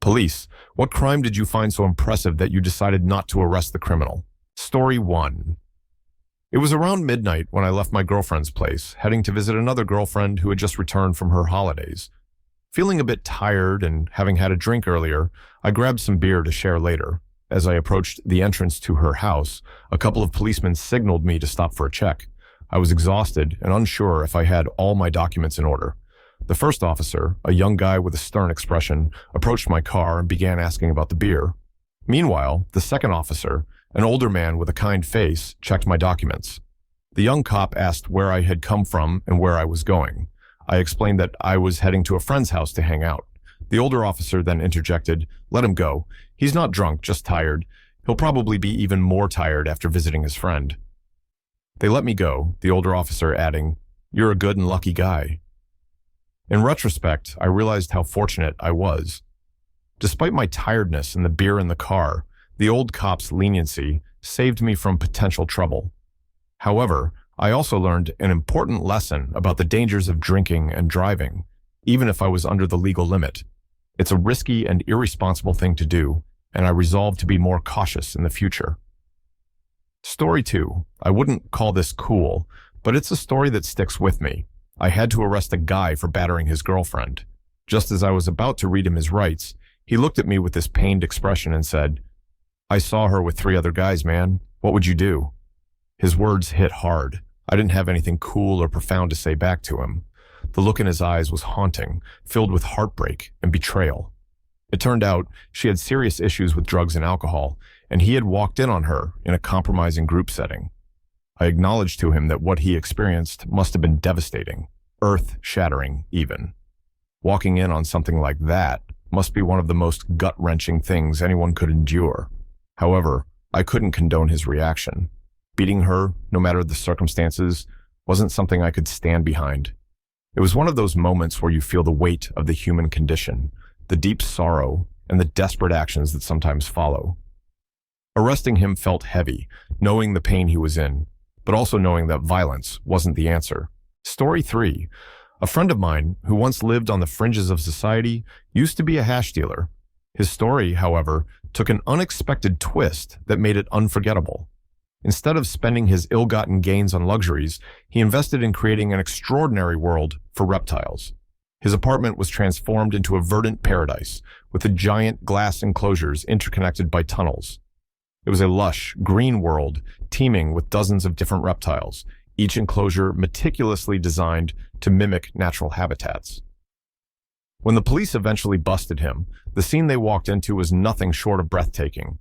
Police, what crime did you find so impressive that you decided not to arrest the criminal? Story 1. It was around midnight when I left my girlfriend's place, heading to visit another girlfriend who had just returned from her holidays. Feeling a bit tired and having had a drink earlier, I grabbed some beer to share later. As I approached the entrance to her house, a couple of policemen signaled me to stop for a check. I was exhausted and unsure if I had all my documents in order. The first officer, a young guy with a stern expression, approached my car and began asking about the beer. Meanwhile, the second officer, an older man with a kind face, checked my documents. The young cop asked where I had come from and where I was going. I explained that I was heading to a friend's house to hang out. The older officer then interjected, "Let him go. He's not drunk, just tired. He'll probably be even more tired after visiting his friend." They let me go, the older officer adding, "You're a good and lucky guy." In retrospect, I realized how fortunate I was. Despite my tiredness and the beer in the car, the old cop's leniency saved me from potential trouble. However, I also learned an important lesson about the dangers of drinking and driving, even if I was under the legal limit. It's a risky and irresponsible thing to do, and I resolved to be more cautious in the future. Story 2. I wouldn't call this cool, but it's a story that sticks with me. I had to arrest a guy for battering his girlfriend. Just as I was about to read him his rights, he looked at me with this pained expression and said, "I saw her with 3 other guys, man. What would you do?" His words hit hard. I didn't have anything cool or profound to say back to him. The look in his eyes was haunting, filled with heartbreak and betrayal. It turned out she had serious issues with drugs and alcohol, and he had walked in on her in a compromising group setting. I acknowledged to him that what he experienced must have been devastating, earth-shattering even. Walking in on something like that must be one of the most gut-wrenching things anyone could endure. However, I couldn't condone his reaction. Beating her, no matter the circumstances, wasn't something I could stand behind. It was one of those moments where you feel the weight of the human condition, the deep sorrow, and the desperate actions that sometimes follow. Arresting him felt heavy, knowing the pain he was in, but also knowing that violence wasn't the answer. Story 3. A friend of mine, who once lived on the fringes of society, used to be a hash dealer. His story, however, took an unexpected twist that made it unforgettable. Instead of spending his ill-gotten gains on luxuries, he invested in creating an extraordinary world for reptiles. His apartment was transformed into a verdant paradise, with the giant glass enclosures interconnected by tunnels. It was a lush, green world teeming with dozens of different reptiles, each enclosure meticulously designed to mimic natural habitats. When the police eventually busted him, the scene they walked into was nothing short of breathtaking.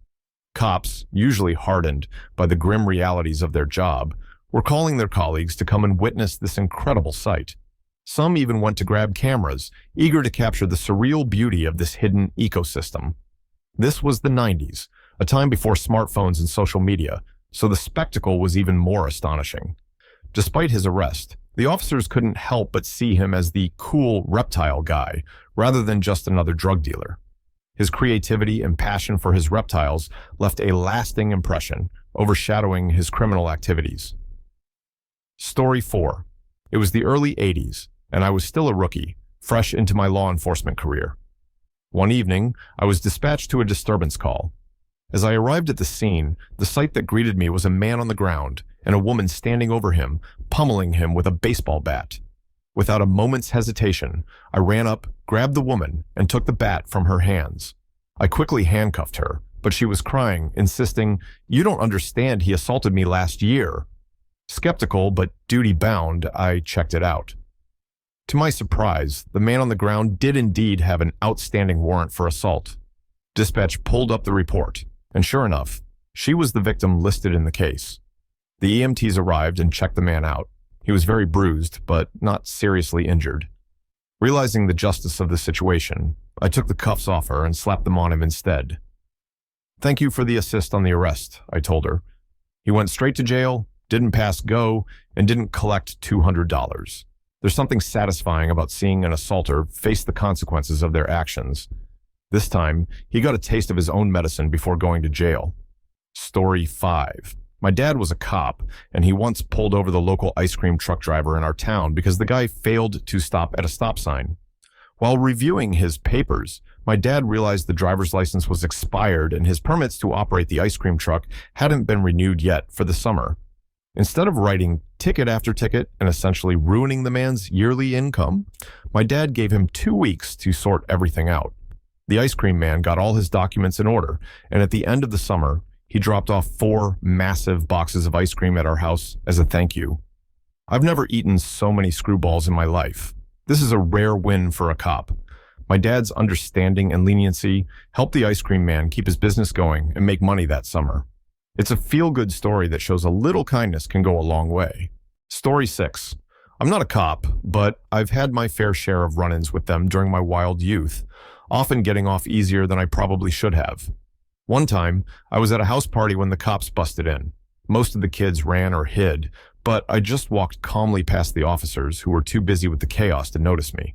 Cops, usually hardened by the grim realities of their job, were calling their colleagues to come and witness this incredible sight. Some even went to grab cameras, eager to capture the surreal beauty of this hidden ecosystem. This was the 90s, a time before smartphones and social media, so the spectacle was even more astonishing. Despite his arrest, the officers couldn't help but see him as the cool reptile guy, rather than just another drug dealer. His creativity and passion for his reptiles left a lasting impression, overshadowing his criminal activities. Story 4. It was the early 80s, and I was still a rookie, fresh into my law enforcement career. One evening, I was dispatched to a disturbance call. As I arrived at the scene, the sight that greeted me was a man on the ground and a woman standing over him, pummeling him with a baseball bat. Without a moment's hesitation, I ran up, grabbed the woman, and took the bat from her hands. I quickly handcuffed her, but she was crying, insisting, "You don't understand, he assaulted me last year." Skeptical but duty-bound, I checked it out. To my surprise, the man on the ground did indeed have an outstanding warrant for assault. Dispatch pulled up the report, and sure enough, she was the victim listed in the case. The EMTs arrived and checked the man out. He was very bruised, but not seriously injured. Realizing the justice of the situation, I took the cuffs off her and slapped them on him instead. "Thank you for the assist on the arrest," I told her. "He went straight to jail, didn't pass go, and didn't collect $200. There's something satisfying about seeing an assaulter face the consequences of their actions. This time, he got a taste of his own medicine before going to jail." Story 5. My dad was a cop, and he once pulled over the local ice cream truck driver in our town because the guy failed to stop at a stop sign. While reviewing his papers, My dad realized the driver's license was expired and his permits to operate the ice cream truck hadn't been renewed yet for the summer. Instead of writing ticket after ticket and essentially ruining the man's yearly income, my dad gave him 2 weeks to sort everything out. The ice cream man got all his documents in order, and at the end of the summer, he dropped off 4 massive boxes of ice cream at our house as a thank you. I've never eaten so many screwballs in my life. This is a rare win for a cop. My dad's understanding and leniency helped the ice cream man keep his business going and make money that summer. It's a feel-good story that shows a little kindness can go a long way. Story 6. I'm not a cop, but I've had my fair share of run-ins with them during my wild youth, often getting off easier than I probably should have. One time, I was at a house party when the cops busted in. Most of the kids ran or hid, but I just walked calmly past the officers who were too busy with the chaos to notice me.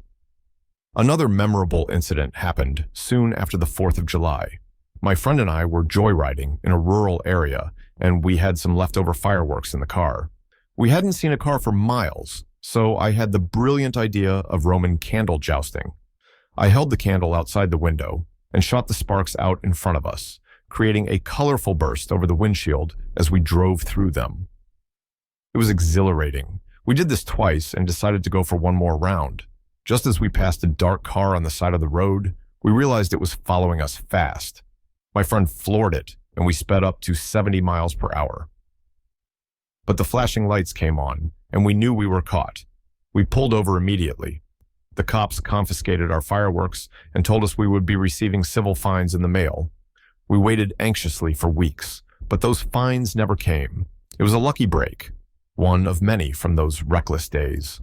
Another memorable incident happened soon after the 4th of July. My friend and I were joyriding in a rural area, and we had some leftover fireworks in the car. We hadn't seen a car for miles, so I had the brilliant idea of Roman candle jousting. I held the candle outside the window and shot the sparks out in front of us, creating a colorful burst over the windshield as we drove through them. It was exhilarating. We did this twice and decided to go for one more round. Just as we passed a dark car on the side of the road, we realized it was following us fast. My friend floored it, and we sped up to 70 miles per hour. But the flashing lights came on, and we knew we were caught. We pulled over immediately. The cops confiscated our fireworks and told us we would be receiving civil fines in the mail. We waited anxiously for weeks, but those fines never came. It was a lucky break, one of many from those reckless days.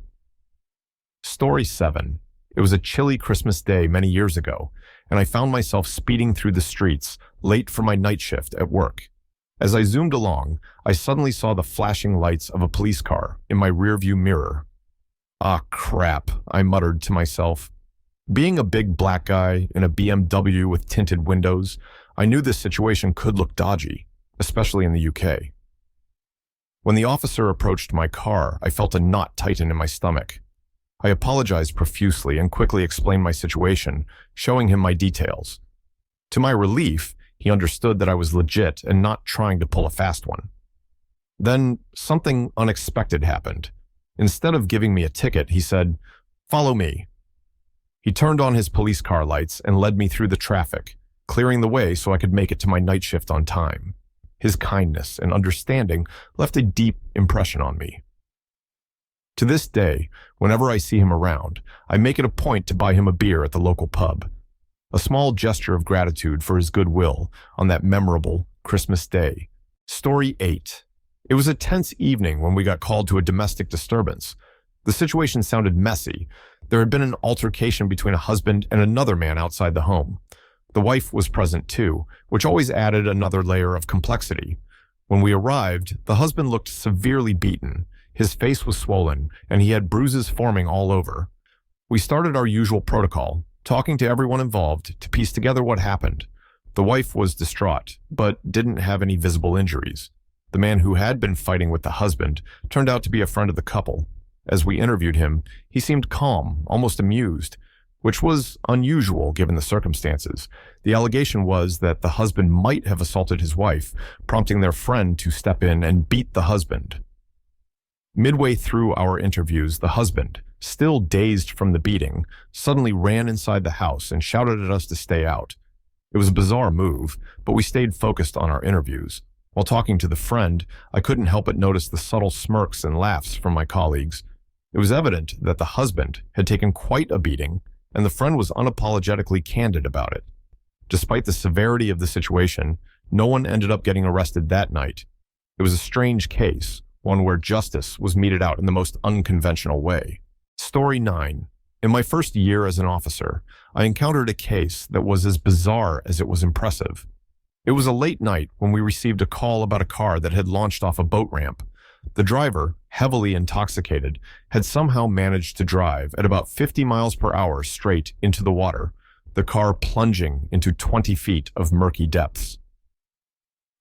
Story 7. It was a chilly Christmas day many years ago, and I found myself speeding through the streets, late for my night shift at work. As I zoomed along, I suddenly saw the flashing lights of a police car in my rearview mirror. Ah, crap, I muttered to myself. Being a big black guy in a BMW with tinted windows, I knew this situation could look dodgy, especially in the UK. When the officer approached my car, I felt a knot tighten in my stomach. I apologized profusely and quickly explained my situation, showing him my details. To my relief, he understood that I was legit and not trying to pull a fast one. Then something unexpected happened. Instead of giving me a ticket, he said, "Follow me." He turned on his police car lights and led me through the traffic, clearing the way so I could make it to my night shift on time. His kindness and understanding left a deep impression on me. To this day, whenever I see him around, I make it a point to buy him a beer at the local pub. A small gesture of gratitude for his goodwill on that memorable Christmas day. Story 8. It was a tense evening when we got called to a domestic disturbance. The situation sounded messy. There had been an altercation between a husband and another man outside the home. The wife was present too, which always added another layer of complexity. When we arrived, the husband looked severely beaten. His face was swollen, and he had bruises forming all over. We started our usual protocol, talking to everyone involved to piece together what happened. The wife was distraught, but didn't have any visible injuries. The man who had been fighting with the husband turned out to be a friend of the couple. As we interviewed him, he seemed calm, almost amused, which was unusual given the circumstances. The allegation was that the husband might have assaulted his wife, prompting their friend to step in and beat the husband. Midway through our interviews, the husband, still dazed from the beating, suddenly ran inside the house and shouted at us to stay out. It was a bizarre move, but we stayed focused on our interviews. While talking to the friend, I couldn't help but notice the subtle smirks and laughs from my colleagues. It was evident that the husband had taken quite a beating, and the friend was unapologetically candid about it. Despite the severity of the situation, no one ended up getting arrested that night. It was a strange case, one where justice was meted out in the most unconventional way. Story 9. In my first year as an officer, I encountered a case that was as bizarre as it was impressive. It was a late night when we received a call about a car that had launched off a boat ramp. The driver, heavily intoxicated, had somehow managed to drive at about 50 miles per hour straight into the water, the car plunging into 20 feet of murky depths.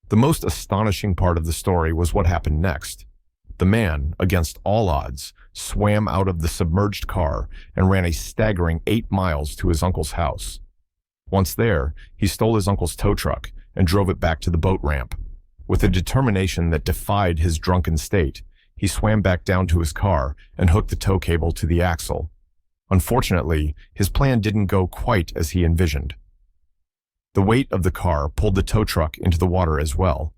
The most astonishing part of the story was what happened next. The man, against all odds, swam out of the submerged car and ran a staggering 8 miles to his uncle's house. Once there, he stole his uncle's tow truck and drove it back to the boat ramp. With a determination that defied his drunken state, he swam back down to his car and hooked the tow cable to the axle. Unfortunately, his plan didn't go quite as he envisioned. The weight of the car pulled the tow truck into the water as well.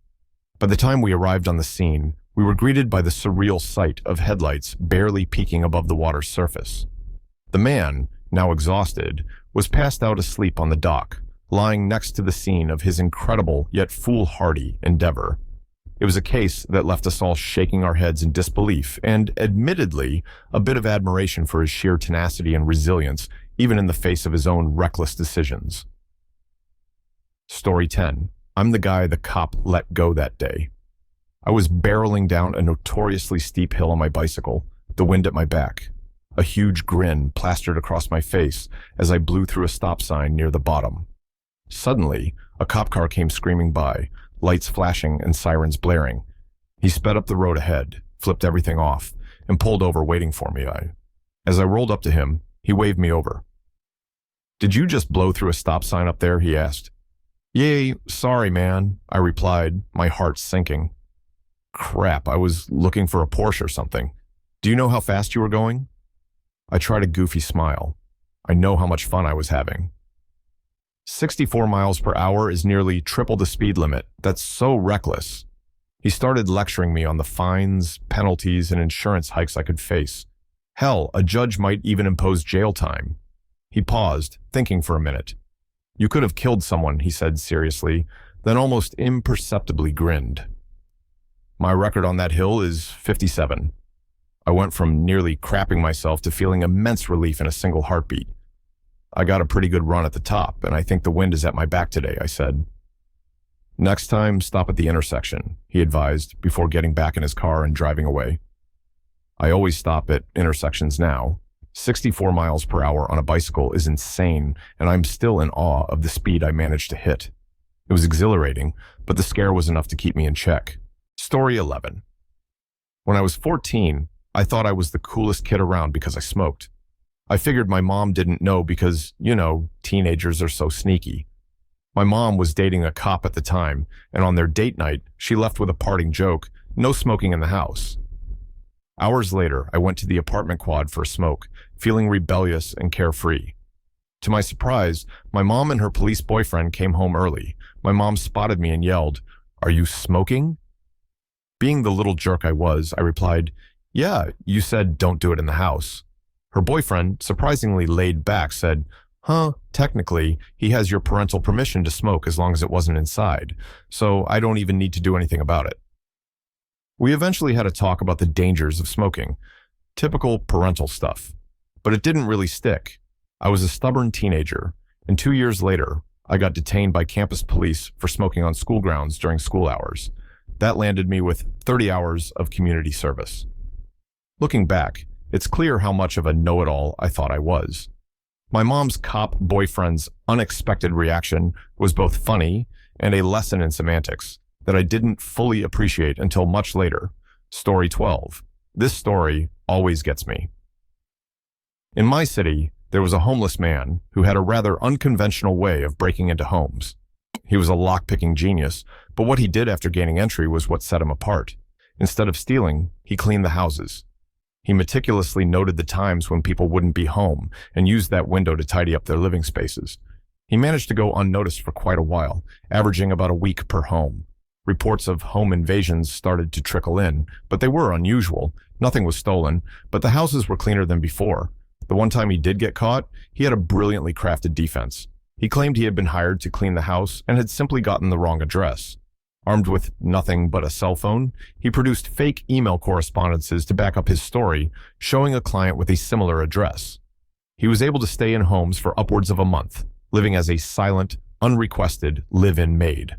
By the time we arrived on the scene, we were greeted by the surreal sight of headlights barely peeking above the water's surface. The man, now exhausted, was passed out asleep on the dock, lying next to the scene of his incredible yet foolhardy endeavor. It was a case that left us all shaking our heads in disbelief and, admittedly, a bit of admiration for his sheer tenacity and resilience, even in the face of his own reckless decisions. Story 10. I'm the guy the cop let go that day. I was barreling down a notoriously steep hill on my bicycle, the wind at my back. A huge grin plastered across my face as I blew through a stop sign near the bottom. Suddenly, a cop car came screaming by, lights flashing and sirens blaring. He sped up the road ahead, flipped everything off, and pulled over waiting for me. As I rolled up to him, he waved me over. "Did you just blow through a stop sign up there?" he asked. "Yay, sorry, man," I replied, my heart sinking. "Crap, I was looking for a Porsche or something. Do you know how fast you were going?" I tried a goofy smile. I know how much fun I was having. 64 miles per hour is nearly triple the speed limit. That's so reckless. He started lecturing me on the fines, penalties, and insurance hikes I could face. Hell, a judge might even impose jail time. He paused, thinking for a minute. "You could have killed someone," he said seriously, then almost imperceptibly grinned. My record on that hill is 57. I went from nearly crapping myself to feeling immense relief in a single heartbeat. "I got a pretty good run at the top, and I think the wind is at my back today," I said. "Next time, stop at the intersection," he advised before getting back in his car and driving away. I always stop at intersections now. 64 miles per hour on a bicycle is insane, and I'm still in awe of the speed I managed to hit. It was exhilarating, but the scare was enough to keep me in check. Story 11. When I was 14, I thought I was the coolest kid around because I smoked. I figured my mom didn't know because, teenagers are so sneaky. My mom was dating a cop at the time, and on their date night, she left with a parting joke, "No smoking in the house." Hours later, I went to the apartment quad for a smoke, feeling rebellious and carefree. To my surprise, my mom and her police boyfriend came home early. My mom spotted me and yelled, "Are you smoking?" Being the little jerk I was, I replied, "Yeah, you said don't do it in the house." Her boyfriend, surprisingly laid back, said, Technically, he has your parental permission to smoke as long as it wasn't inside, so I don't even need to do anything about it." We eventually had a talk about the dangers of smoking. Typical parental stuff. But it didn't really stick. I was a stubborn teenager, and 2 years later, I got detained by campus police for smoking on school grounds during school hours. That landed me with 30 hours of community service. Looking back, it's clear how much of a know-it-all I thought I was. My mom's cop boyfriend's unexpected reaction was both funny and a lesson in semantics that I didn't fully appreciate until much later. Story 12. This story always gets me. In my city, there was a homeless man who had a rather unconventional way of breaking into homes. He was a lock-picking genius, but what he did after gaining entry was what set him apart. Instead of stealing, he cleaned the houses. He meticulously noted the times when people wouldn't be home and used that window to tidy up their living spaces. He managed to go unnoticed for quite a while, averaging about a week per home. Reports of home invasions started to trickle in, but they were unusual. Nothing was stolen, but the houses were cleaner than before. The one time he did get caught, he had a brilliantly crafted defense. He claimed he had been hired to clean the house and had simply gotten the wrong address. Armed with nothing but a cell phone, he produced fake email correspondences to back up his story, showing a client with a similar address. He was able to stay in homes for upwards of a month, living as a silent, unrequested live-in maid.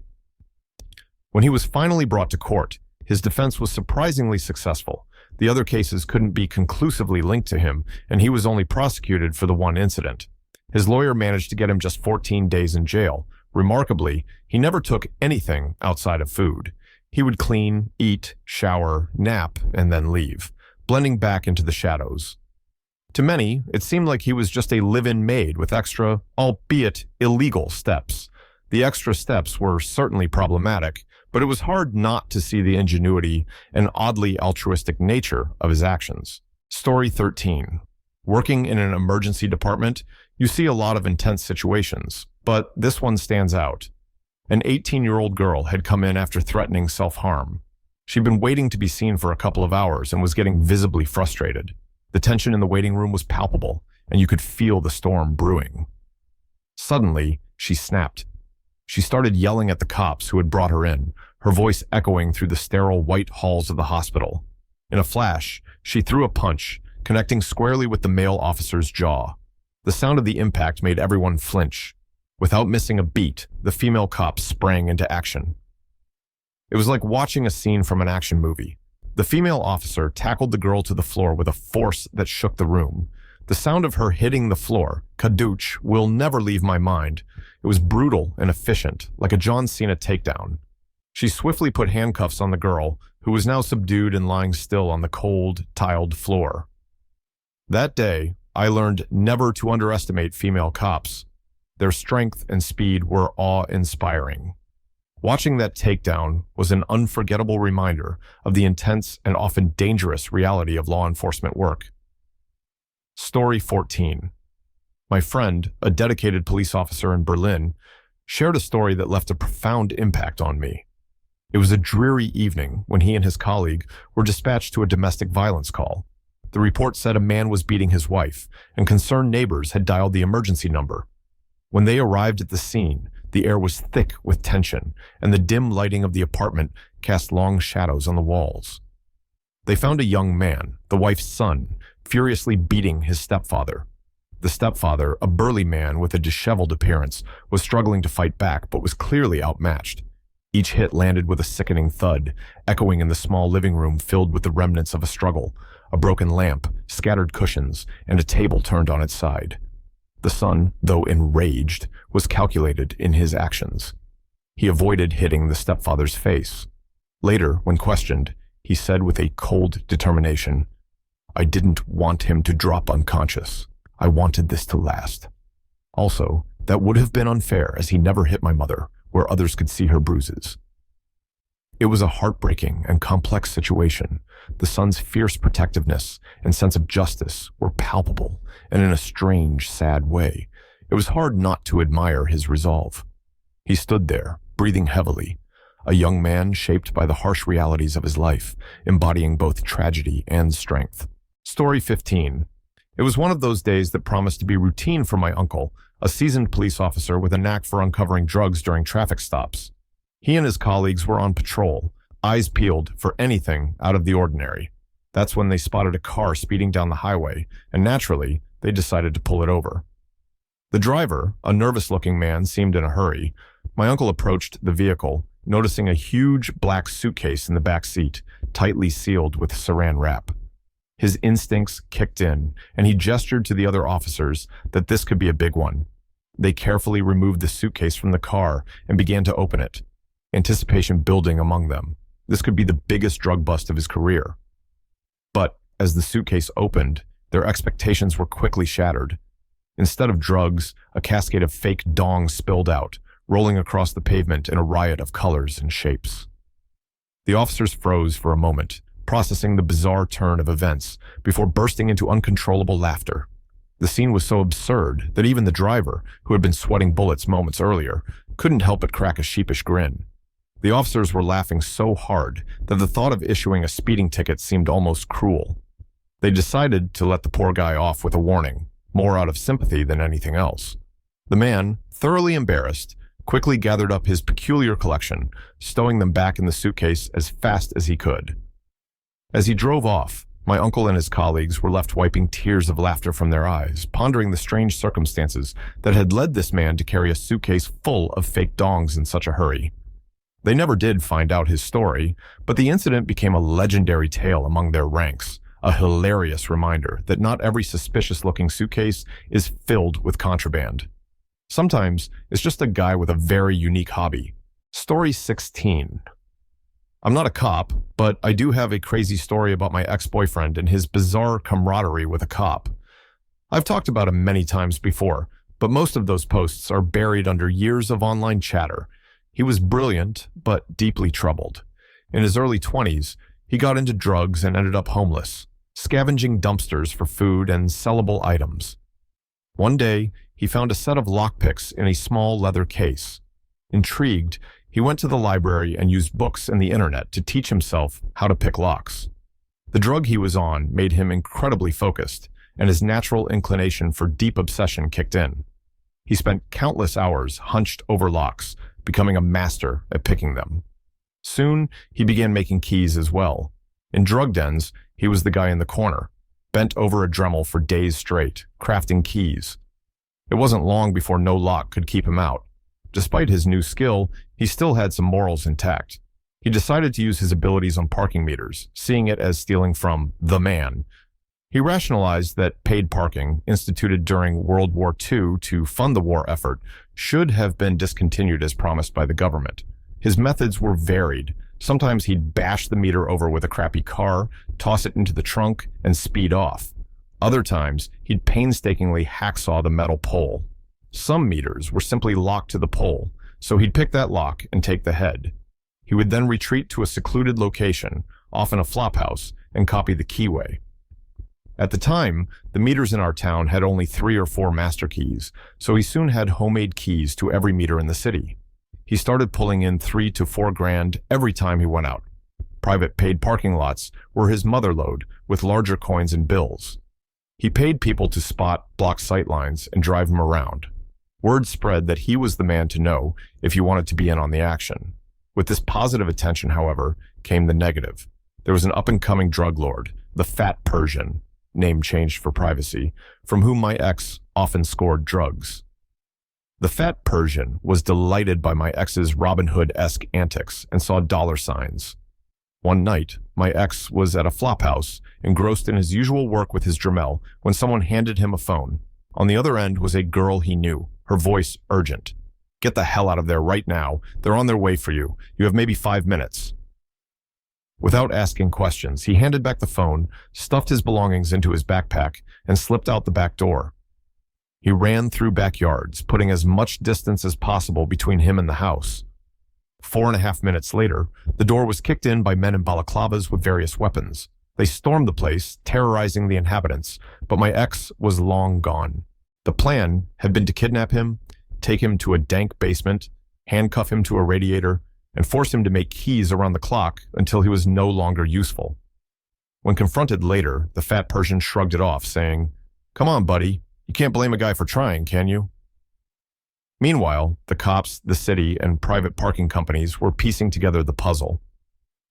When he was finally brought to court, his defense was surprisingly successful. The other cases couldn't be conclusively linked to him, and he was only prosecuted for the one incident. His lawyer managed to get him just 14 days in jail. Remarkably, he never took anything outside of food. He would clean, eat, shower, nap, and then leave, blending back into the shadows. To many, it seemed like he was just a live-in maid with extra, albeit illegal, steps. The extra steps were certainly problematic, but it was hard not to see the ingenuity and oddly altruistic nature of his actions. Story 13. Working in an emergency department, you see a lot of intense situations, but this one stands out. An 18-year-old girl had come in after threatening self-harm. She'd been waiting to be seen for a couple of hours and was getting visibly frustrated. The tension in the waiting room was palpable, and you could feel the storm brewing. Suddenly, she snapped. She started yelling at the cops who had brought her in, her voice echoing through the sterile white halls of the hospital. In a flash, she threw a punch, connecting squarely with the male officer's jaw. The sound of the impact made everyone flinch. Without missing a beat, the female cop sprang into action. It was like watching a scene from an action movie. The female officer tackled the girl to the floor with a force that shook the room. The sound of her hitting the floor, kadooch, will never leave my mind. It was brutal and efficient, like a John Cena takedown. She swiftly put handcuffs on the girl, who was now subdued and lying still on the cold, tiled floor. That day, I learned never to underestimate female cops. Their strength and speed were awe-inspiring. Watching that takedown was an unforgettable reminder of the intense and often dangerous reality of law enforcement work. Story 14. My friend, a dedicated police officer in Berlin, shared a story that left a profound impact on me. It was a dreary evening when he and his colleague were dispatched to a domestic violence call. The report said a man was beating his wife, and concerned neighbors had dialed the emergency number. When they arrived at the scene, the air was thick with tension, and the dim lighting of the apartment cast long shadows on the walls. They found a young man, the wife's son, furiously beating his stepfather. The stepfather, a burly man with a disheveled appearance, was struggling to fight back but was clearly outmatched. Each hit landed with a sickening thud, echoing in the small living room filled with the remnants of a struggle, a broken lamp, scattered cushions, and a table turned on its side. The son, though enraged, was calculated in his actions. He avoided hitting the stepfather's face. Later, when questioned, he said with a cold determination, "I didn't want him to drop unconscious. I wanted this to last. Also, that would have been unfair as he never hit my mother, where others could see her bruises." It was a heartbreaking and complex situation. The son's fierce protectiveness and sense of justice were palpable, and in a strange, sad way, it was hard not to admire his resolve. He stood there, breathing heavily, a young man shaped by the harsh realities of his life, embodying both tragedy and strength. Story 15. It was one of those days that promised to be routine for my uncle, a seasoned police officer with a knack for uncovering drugs during traffic stops. He and his colleagues were on patrol, eyes peeled for anything out of the ordinary. That's when they spotted a car speeding down the highway, and naturally, they decided to pull it over. The driver, a nervous-looking man, seemed in a hurry. My uncle approached the vehicle, noticing a huge black suitcase in the back seat, tightly sealed with saran wrap. His instincts kicked in, and he gestured to the other officers that this could be a big one. They carefully removed the suitcase from the car and began to open it, anticipation building among them. This could be the biggest drug bust of his career. But as the suitcase opened, their expectations were quickly shattered. Instead of drugs, a cascade of fake dongs spilled out, rolling across the pavement in a riot of colors and shapes. The officers froze for a moment, processing the bizarre turn of events before bursting into uncontrollable laughter. The scene was so absurd that even the driver, who had been sweating bullets moments earlier, couldn't help but crack a sheepish grin. The officers were laughing so hard that the thought of issuing a speeding ticket seemed almost cruel. They decided to let the poor guy off with a warning, more out of sympathy than anything else. The man, thoroughly embarrassed, quickly gathered up his peculiar collection, stowing them back in the suitcase as fast as he could. As he drove off, my uncle and his colleagues were left wiping tears of laughter from their eyes, pondering the strange circumstances that had led this man to carry a suitcase full of fake dongs in such a hurry. They never did find out his story, but the incident became a legendary tale among their ranks, a hilarious reminder that not every suspicious-looking suitcase is filled with contraband. Sometimes it's just a guy with a very unique hobby. Story 16. I'm not a cop, but I do have a crazy story about my ex-boyfriend and his bizarre camaraderie with a cop. I've talked about him many times before, but most of those posts are buried under years of online chatter. He was brilliant, but deeply troubled. In his early 20s, he got into drugs and ended up homeless, scavenging dumpsters for food and sellable items. One day, he found a set of lockpicks in a small leather case. Intrigued, he went to the library and used books and the internet to teach himself how to pick locks. The drug he was on made him incredibly focused, and his natural inclination for deep obsession kicked in. He spent countless hours hunched over locks, becoming a master at picking them. Soon, he began making keys as well. In drug dens, he was the guy in the corner, bent over a Dremel for days straight, crafting keys. It wasn't long before no lock could keep him out. Despite his new skill, he still had some morals intact. He decided to use his abilities on parking meters, seeing it as stealing from the man. He rationalized that paid parking, instituted during World War II to fund the war effort, should have been discontinued as promised by the government. His methods were varied. Sometimes he'd bash the meter over with a crappy car, toss it into the trunk, and speed off. Other times, he'd painstakingly hacksaw the metal pole. Some meters were simply locked to the pole, so he'd pick that lock and take the head. He would then retreat to a secluded location, often a flophouse, and copy the keyway. At the time, the meters in our town had only 3 or 4 master keys, so he soon had homemade keys to every meter in the city. He started pulling in $3 to $4 grand every time he went out. Private paid parking lots were his mother lode, with larger coins and bills. He paid people to spot, block sightlines, and drive him around. Word spread that he was the man to know if you wanted to be in on the action. With this positive attention, however, came the negative. There was an up-and-coming drug lord, the Fat Persian, name changed for privacy, from whom my ex often scored drugs. The Fat Persian was delighted by my ex's Robin Hood-esque antics and saw dollar signs. One night, my ex was at a flophouse, engrossed in his usual work with his Dremel, when someone handed him a phone. On the other end was a girl he knew, her voice urgent. "Get the hell out of there right now. They're on their way for you. You have maybe 5 minutes." Without asking questions, he handed back the phone, stuffed his belongings into his backpack, and slipped out the back door. He ran through backyards, putting as much distance as possible between him and the house. 4.5 minutes later, the door was kicked in by men in balaclavas with various weapons. They stormed the place, terrorizing the inhabitants, but my ex was long gone. The plan had been to kidnap him, take him to a dank basement, handcuff him to a radiator, and force him to make keys around the clock until he was no longer useful. When confronted later, the Fat Persian shrugged it off, saying, "Come on, buddy. You can't blame a guy for trying, can you?" Meanwhile, the cops, the city, and private parking companies were piecing together the puzzle.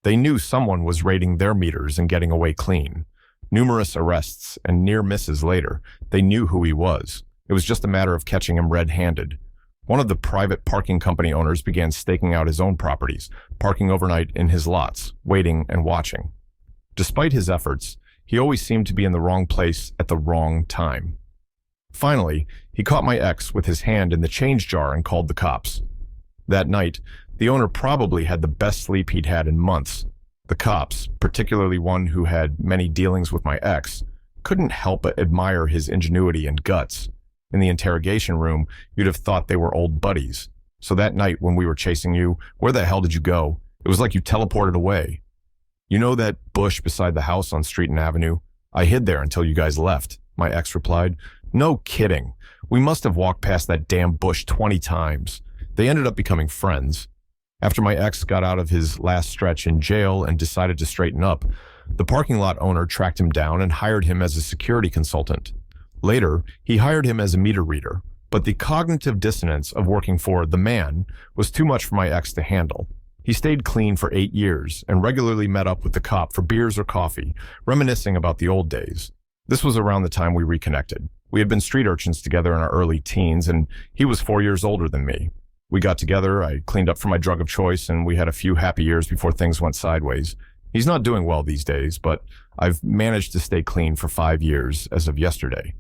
They knew someone was raiding their meters and getting away clean. Numerous arrests and near misses later, they knew who he was. It was just a matter of catching him red-handed. One of the private parking company owners began staking out his own properties, parking overnight in his lots, waiting and watching. Despite his efforts, he always seemed to be in the wrong place at the wrong time. Finally, he caught my ex with his hand in the change jar and called the cops. That night, the owner probably had the best sleep he'd had in months. The cops, particularly one who had many dealings with my ex, couldn't help but admire his ingenuity and guts. In the interrogation room, you'd have thought they were old buddies. "So that night when we were chasing you, where the hell did you go? It was like you teleported away." "You know that bush beside the house on Street and Avenue? I hid there until you guys left," my ex replied. "No kidding. We must have walked past that damn bush 20 times. They ended up becoming friends. After my ex got out of his last stretch in jail and decided to straighten up, the parking lot owner tracked him down and hired him as a security consultant. Later, he hired him as a meter reader, but the cognitive dissonance of working for the man was too much for my ex to handle. He stayed clean for 8 years and regularly met up with the cop for beers or coffee, reminiscing about the old days. This was around the time we reconnected. We had been street urchins together in our early teens, and he was 4 years older than me. We got together, I cleaned up for my drug of choice, and we had a few happy years before things went sideways. He's not doing well these days, but I've managed to stay clean for 5 years as of yesterday.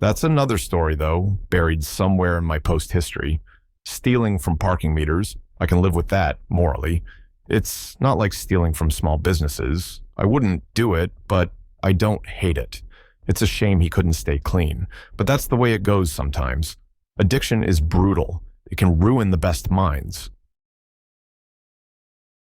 That's another story, though, buried somewhere in my post-history. Stealing from parking meters, I can live with that, morally. It's not like stealing from small businesses. I wouldn't do it, but I don't hate it. It's a shame he couldn't stay clean, but that's the way it goes sometimes. Addiction is brutal. It can ruin the best minds.